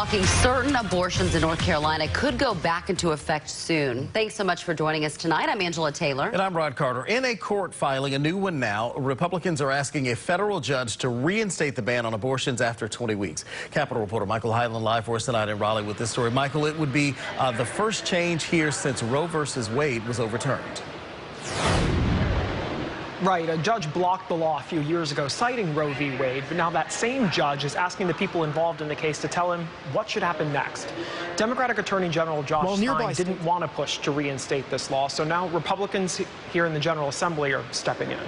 talking certain abortions in North Carolina could go back into effect soon. Thanks so much for joining us tonight. I'm Angela Taylor. And I'm Rod Carter. In a court filing, a new one now, Republicans are asking a federal judge to reinstate the ban on abortions after 20 weeks. Capitol reporter Michael Hyland live for us tonight in Raleigh with this story. Michael, it would be the first change here since Roe versus Wade was overturned. Right, a judge blocked the law a few years ago, citing Roe v. Wade, but now that same judge is asking the people involved in the case to tell him what should happen next. Democratic Attorney General Josh Stein didn't want to push to reinstate this law, so now Republicans here in the General Assembly are stepping in.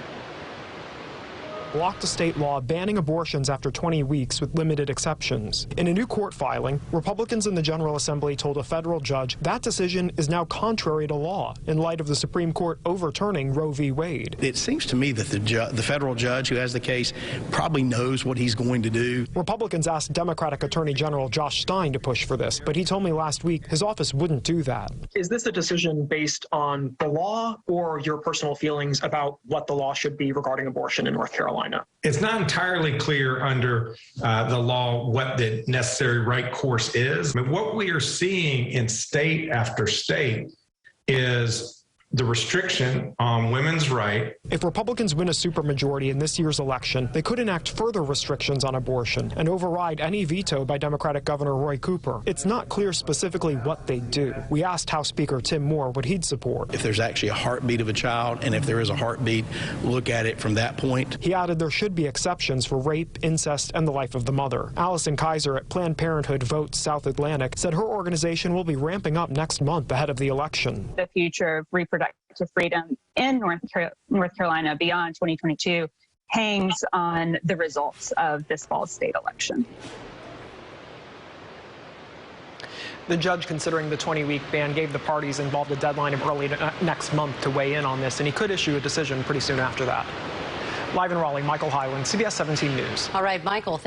Blocked a state law banning abortions after 20 weeks with limited exceptions. In a new court filing, Republicans in the General Assembly told a federal judge that decision is now contrary to law in light of the Supreme Court overturning Roe v. Wade. It seems to me that the federal judge who has the case probably knows what he's going to do. Republicans asked Democratic Attorney General Josh Stein to push for this, but he told me last week his office wouldn't do that. Is this a decision based on the law or your personal feelings about what the law should be regarding abortion in North Carolina? It's not entirely clear under the law what the necessary right course is. But what we are seeing in state after state is the restriction on women's right. If Republicans win a supermajority in this year's election, they could enact further restrictions on abortion and override any veto by Democratic Governor Roy Cooper. It's not clear specifically what they'd do. We asked House Speaker Tim Moore what he'd support. If there's actually a heartbeat of a child, and if there is a heartbeat, look at it from that point. He added there should be exceptions for rape, incest, and the life of the mother. Allison Kaiser at Planned Parenthood Votes South Atlantic said her organization will be ramping up next month ahead of the election. The future of reproductive freedom in North Carolina beyond 2022 hangs on the results of this fall's state election. The judge considering the 20-week ban gave the parties involved a deadline of early next month to weigh in on this, and he could issue a decision pretty soon after that. Live in Raleigh, Michael Hyland, CBS 17 News. All right, Michael.